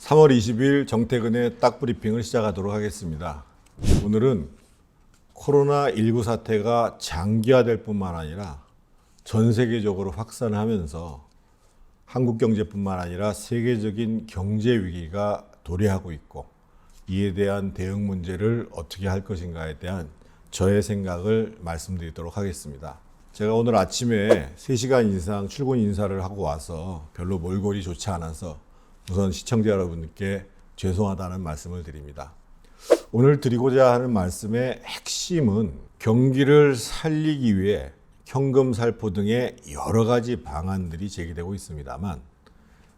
3월 20일 정태근의 딱 브리핑을 시작하도록 하겠습니다. 오늘은 코로나19 사태가 장기화될 뿐만 아니라 전 세계적으로 확산하면서 한국 경제뿐만 아니라 세계적인 경제 위기가 도래하고 있고, 이에 대한 대응 문제를 어떻게 할 것인가에 대한 저의 생각을 말씀드리도록 하겠습니다. 제가 오늘 아침에 3시간 이상 출근 인사를 하고 와서 별로 몰골이 좋지 않아서 우선 시청자 여러분께 죄송하다는 말씀을 드립니다. 오늘 드리고자 하는 말씀의 핵심은 경기를 살리기 위해 현금 살포 등의 여러 가지 방안들이 제기되고 있습니다만,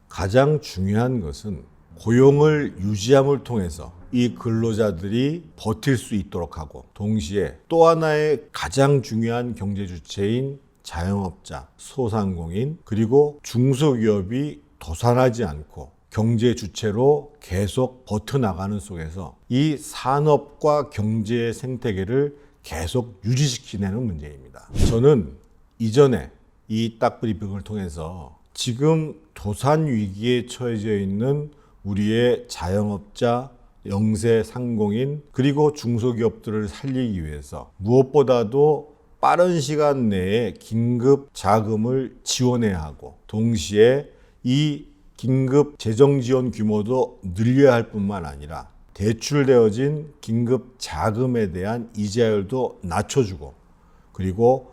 가장 중요한 것은 고용을 유지함을 통해서 이 근로자들이 버틸 수 있도록 하고, 동시에 또 하나의 가장 중요한 경제 주체인 자영업자, 소상공인, 그리고 중소기업이 도산하지 않고 경제 주체로 계속 버텨나가는 속에서 이 산업과 경제의 생태계를 계속 유지시키는 문제입니다. 저는 이전에 이 딱 브리핑을 통해서 지금 도산 위기에 처해져 있는 우리의 자영업자, 영세 상공인, 그리고 중소기업들을 살리기 위해서 무엇보다도 빠른 시간 내에 긴급 자금을 지원해야 하고, 동시에 이 긴급 재정 지원 규모도 늘려야 할 뿐만 아니라 대출되어진 긴급 자금에 대한 이자율도 낮춰주고, 그리고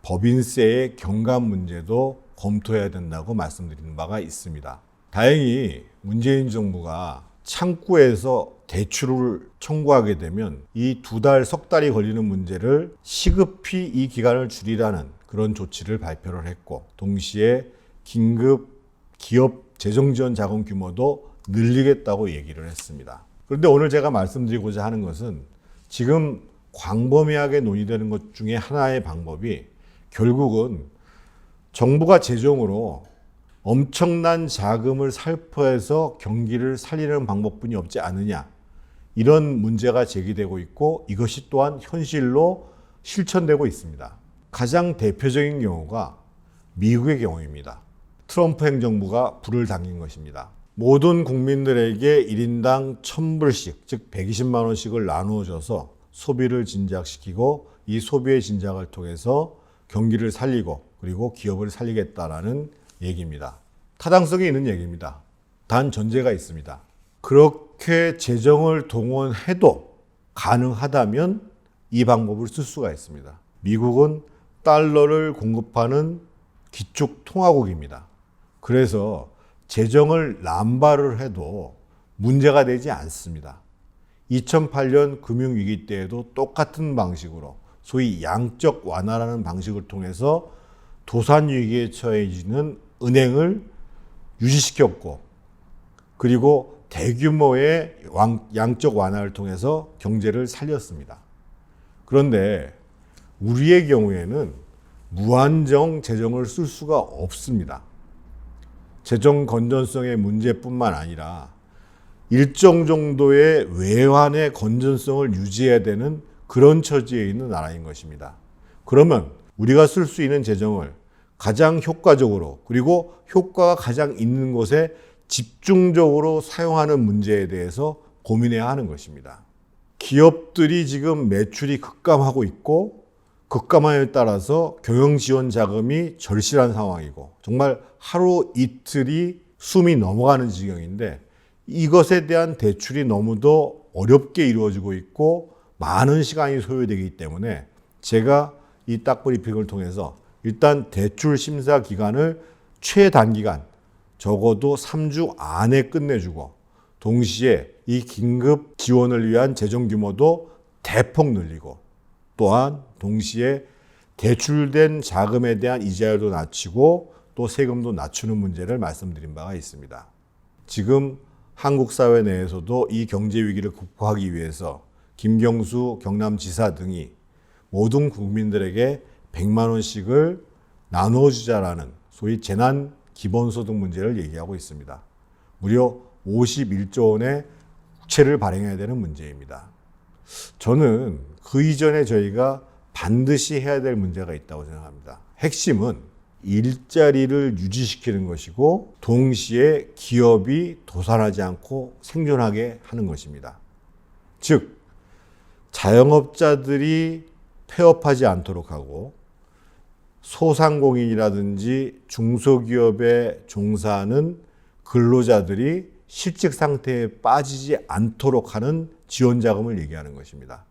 법인세의 경감 문제도 검토해야 된다고 말씀드리는 바가 있습니다. 다행히 문재인 정부가 창구에서 대출을 청구하게 되면 이 2달, 석 달이 걸리는 문제를 시급히 이 기간을 줄이라는 그런 조치를 발표를 했고, 동시에 긴급 기업 재정지원 자금 규모도 늘리겠다고 얘기를 했습니다. 그런데 오늘 제가 말씀드리고자 하는 것은, 지금 광범위하게 논의되는 것 중에 하나의 방법이 결국은 정부가 재정으로 엄청난 자금을 살포해서 경기를 살리는 방법뿐이 없지 않느냐, 이런 문제가 제기되고 있고, 이것이 또한 현실로 실천되고 있습니다. 가장 대표적인 경우가 미국의 경우입니다. 트럼프 행정부가 불을 당긴 것입니다. 모든 국민들에게 1인당 1,000불씩, 즉 120만 원씩을 나누어줘서 소비를 진작시키고, 이 소비의 진작을 통해서 경기를 살리고 그리고 기업을 살리겠다라는 얘기입니다. 타당성이 있는 얘기입니다. 단 전제가 있습니다. 그렇게 재정을 동원해도 가능하다면 이 방법을 쓸 수가 있습니다. 미국은 달러를 공급하는 기축 통화국입니다. 그래서 재정을 남발을 해도 문제가 되지 않습니다. 2008년 금융위기 때에도 똑같은 방식으로 소위 양적 완화라는 방식을 통해서 도산 위기에 처해지는 은행을 유지시켰고, 그리고 대규모의 양적 완화를 통해서 경제를 살렸습니다. 그런데 우리의 경우에는 무한정 재정을 쓸 수가 없습니다. 재정 건전성의 문제뿐만 아니라 일정 정도의 외환의 건전성을 유지해야 되는 그런 처지에 있는 나라인 것입니다. 그러면 우리가 쓸 수 있는 재정을 가장 효과적으로, 그리고 효과가 가장 있는 곳에 집중적으로 사용하는 문제에 대해서 고민해야 하는 것입니다. 기업들이 지금 매출이 급감하고 있고, 급감함에 따라서 경영 지원 자금이 절실한 상황이고, 정말 하루 이틀이 숨이 넘어가는 지경인데, 이것에 대한 대출이 너무도 어렵게 이루어지고 있고 많은 시간이 소요되기 때문에, 제가 이 딱 브리핑을 통해서 일단 대출 심사 기간을 최단기간, 적어도 3주 안에 끝내주고, 동시에 이 긴급 지원을 위한 재정 규모도 대폭 늘리고, 또한 동시에 대출된 자금에 대한 이자율도 낮추고 또 세금도 낮추는 문제를 말씀드린 바가 있습니다. 지금 한국 사회 내에서도 이 경제 위기를 극복하기 위해서 김경수 경남지사 등이 모든 국민들에게 100만 원씩을 나눠주자라는 소위 재난 기본소득 문제를 얘기하고 있습니다. 무려 51조 원의 국채를 발행해야 되는 문제입니다. 저는 그 이전에 저희가 반드시 해야 될 문제가 있다고 생각합니다. 핵심은 일자리를 유지시키는 것이고 동시에 기업이 도산하지 않고 생존하게 하는 것입니다. 즉, 자영업자들이 폐업하지 않도록 하고 소상공인이라든지 중소기업에 종사하는 근로자들이 실직 상태에 빠지지 않도록 하는 지원 자금을 얘기하는 것입니다.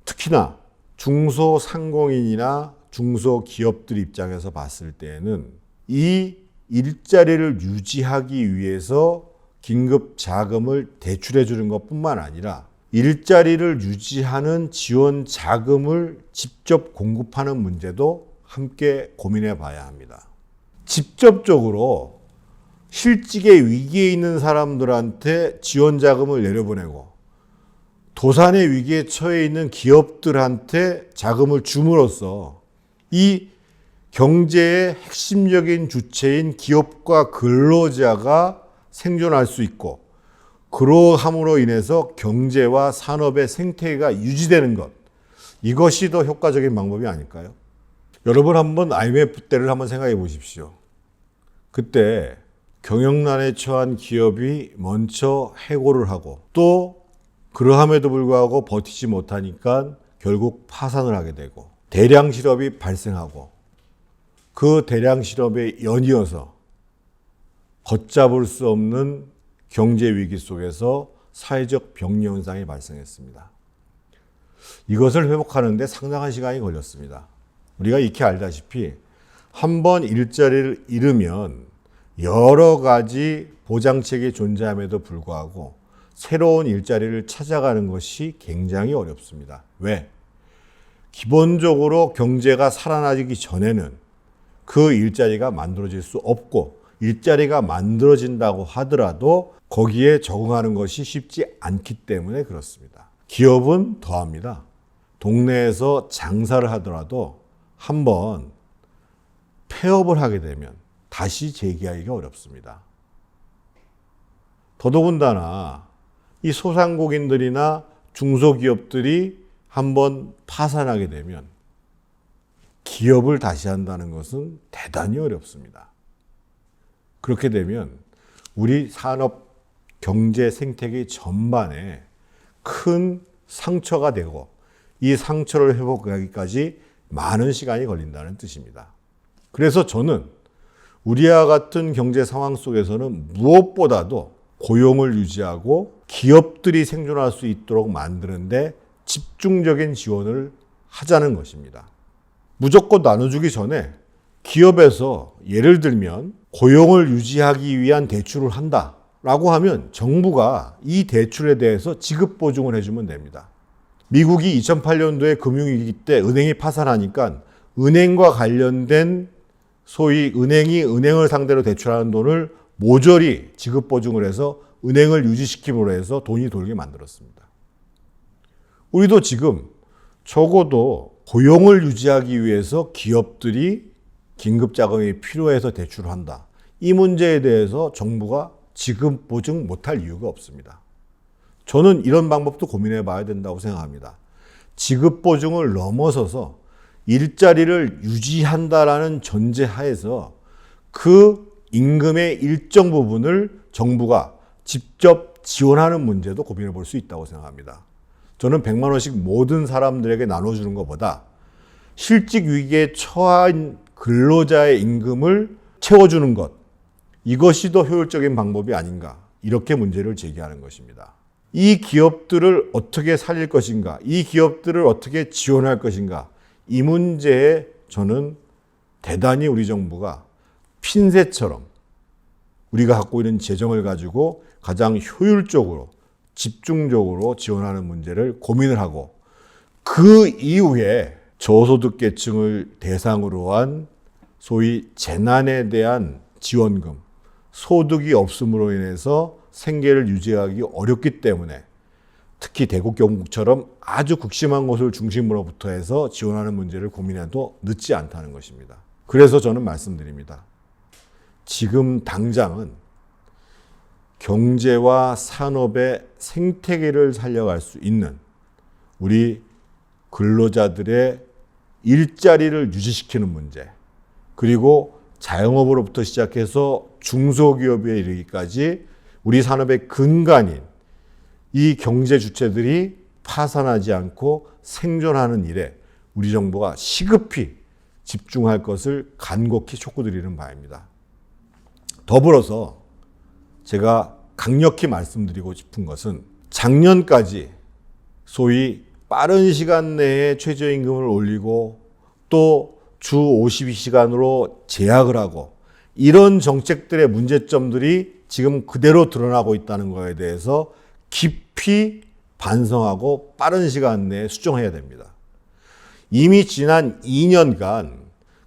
특히나 중소상공인이나 중소기업들 입장에서 봤을 때에는 이 일자리를 유지하기 위해서 긴급 자금을 대출해 주는 것뿐만 아니라 일자리를 유지하는 지원 자금을 직접 공급하는 문제도 함께 고민해 봐야 합니다. 직접적으로 실직의 위기에 있는 사람들한테 지원 자금을 내려보내고 도산의 위기에 처해 있는 기업들한테 자금을 줌으로써 이 경제의 핵심적인 주체인 기업과 근로자가 생존할 수 있고 그러함으로 인해서 경제와 산업의 생태계가 유지되는 것, 이것이 더 효과적인 방법이 아닐까요? 여러분 한번 IMF 때를 한번 생각해 보십시오. 그때 경영난에 처한 기업이 먼저 해고를 하고 또 그러함에도 불구하고 버티지 못하니까 결국 파산을 하게 되고 대량 실업이 발생하고 그 대량 실업에 연이어서 걷잡을 수 없는 경제 위기 속에서 사회적 병리 현상이 발생했습니다. 이것을 회복하는 데 상당한 시간이 걸렸습니다. 우리가 익히 알다시피 한 번 일자리를 잃으면 여러 가지 보장책이 존재함에도 불구하고 새로운 일자리를 찾아가는 것이 굉장히 어렵습니다. 왜? 기본적으로 경제가 살아나기 전에는 그 일자리가 만들어질 수 없고 일자리가 만들어진다고 하더라도 거기에 적응하는 것이 쉽지 않기 때문에 그렇습니다. 기업은 더합니다. 동네에서 장사를 하더라도 한번 폐업을 하게 되면 다시 재기하기가 어렵습니다. 더더군다나 이 소상공인들이나 중소기업들이 한번 파산하게 되면 기업을 다시 한다는 것은 대단히 어렵습니다. 그렇게 되면 우리 산업 경제 생태계 전반에 큰 상처가 되고 이 상처를 회복하기까지 많은 시간이 걸린다는 뜻입니다. 그래서 저는 우리와 같은 경제 상황 속에서는 무엇보다도 고용을 유지하고 기업들이 생존할 수 있도록 만드는데 집중적인 지원을 하자는 것입니다. 무조건 나눠주기 전에 기업에서 예를 들면 고용을 유지하기 위한 대출을 한다라고 하면 정부가 이 대출에 대해서 지급 보증을 해주면 됩니다. 미국이 2008년도에 금융위기 때 은행이 파산하니까 은행과 관련된 소위 은행이 은행을 상대로 대출하는 돈을 모조리 지급 보증을 해서 은행을 유지시킴으로 해서 돈이 돌게 만들었습니다. 우리도 지금 적어도 고용을 유지하기 위해서 기업들이 긴급 자금이 필요해서 대출을 한다. 이 문제에 대해서 정부가 지급 보증 못할 이유가 없습니다. 저는 이런 방법도 고민해 봐야 된다고 생각합니다. 지급 보증을 넘어서서 일자리를 유지한다라는 전제하에서 그 임금의 일정 부분을 정부가 직접 지원하는 문제도 고민해 볼 수 있다고 생각합니다. 저는 100만 원씩 모든 사람들에게 나눠주는 것보다 실직 위기에 처한 근로자의 임금을 채워주는 것, 이것이 더 효율적인 방법이 아닌가, 이렇게 문제를 제기하는 것입니다. 이 기업들을 어떻게 살릴 것인가, 이 기업들을 어떻게 지원할 것인가, 이 문제에 저는 대단히 우리 정부가 핀셋처럼 우리가 갖고 있는 재정을 가지고 가장 효율적으로 집중적으로 지원하는 문제를 고민을 하고 그 이후에 저소득계층을 대상으로 한 소위 재난에 대한 지원금, 소득이 없음으로 인해서 생계를 유지하기 어렵기 때문에 특히 대구 경북처럼 아주 극심한 곳을 중심으로부터 해서 지원하는 문제를 고민해도 늦지 않다는 것입니다. 그래서 저는 말씀드립니다. 지금 당장은 경제와 산업의 생태계를 살려갈 수 있는 우리 근로자들의 일자리를 유지시키는 문제, 그리고 자영업으로부터 시작해서 중소기업에 이르기까지 우리 산업의 근간인 이 경제 주체들이 파산하지 않고 생존하는 일에 우리 정부가 시급히 집중할 것을 간곡히 촉구드리는 바입니다. 더불어서 제가 강력히 말씀드리고 싶은 것은 작년까지 소위 빠른 시간 내에 최저임금을 올리고 또 주 52시간으로 제약을 하고 이런 정책들의 문제점들이 지금 그대로 드러나고 있다는 것에 대해서 깊이 반성하고 빠른 시간 내에 수정해야 됩니다. 이미 지난 2년간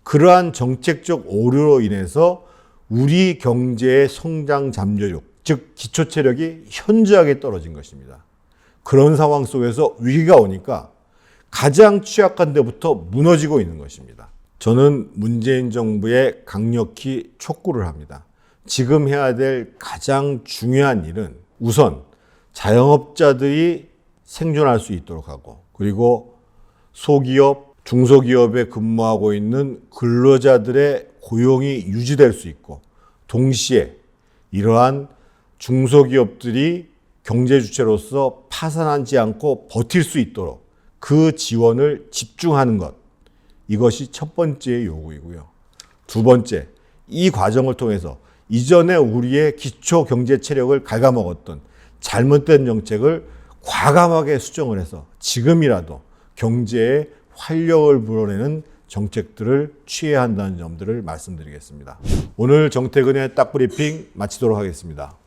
그러한 정책적 오류로 인해서 우리 경제의 성장 잠재력, 즉 기초 체력이 현저하게 떨어진 것입니다. 그런 상황 속에서 위기가 오니까 가장 취약한 데부터 무너지고 있는 것입니다. 저는 문재인 정부에 강력히 촉구를 합니다. 지금 해야 될 가장 중요한 일은 우선 자영업자들이 생존할 수 있도록 하고, 그리고 소기업, 중소기업에 근무하고 있는 근로자들의 고용이 유지될 수 있고, 동시에 이러한 중소기업들이 경제 주체로서 파산하지 않고 버틸 수 있도록 그 지원을 집중하는 것, 이것이 첫 번째 요구이고요. 두 번째, 이 과정을 통해서 이전에 우리의 기초 경제 체력을 갉아먹었던 잘못된 정책을 과감하게 수정을 해서 지금이라도 경제에 활력을 불어내는 정책들을 취해야 한다는 점들을 말씀드리겠습니다. 오늘 정태근의 딱브리핑 마치도록 하겠습니다.